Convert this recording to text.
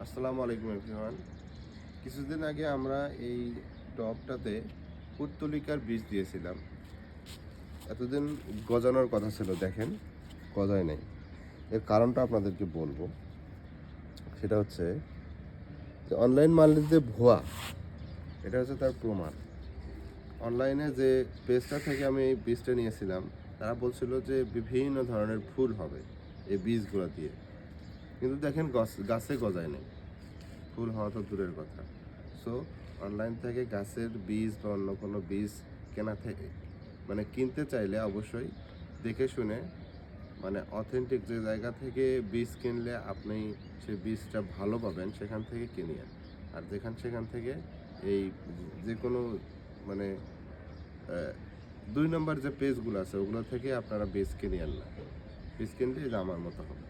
আসসালামু আলাইকুম এভরিওয়ান। কিছুদিন আগে আমরা এই টবটাতে পুর্তলিকার বীজ দিয়েছিলাম। এতদিন গজানোর কথা ছিল, দেখেন গজায় নাই। এর কারণটা আপনাদেরকে বলবো। সেটা হচ্ছে যে অনলাইন মালের যে ভুয়া, এটা হচ্ছে তার প্রমাণ। অনলাইনে যে পেজটা থেকে আমি এই বীজটা নিয়েছিলাম, তারা বলছিল যে বিভিন্ন ধরনের ফুল হবে এই বীজগুলো দিয়ে, কিন্তু দেখেন গাছে গজায় নেই, ফুল হওয়া তো দূরের কথা। সো অনলাইন থেকে গাছের বীজ বা অন্য কোনো বীজ কেনা থেকে কিনতে চাইলে অবশ্যই দেখে শুনে, অথেন্টিক যে জায়গা থেকে বীজ কিনলে আপনি সেই বীজটা ভালো পাবেন সেখান থেকে কিনিয়েন। আর সেখান থেকে এই যে কোনো মানে আহ, 2 নম্বর যে পেজগুলো আছে ওগুলো থেকে আপনারা বীজ কিনিয়েন না। বীজ কিনলে যে আমার মতো হবে।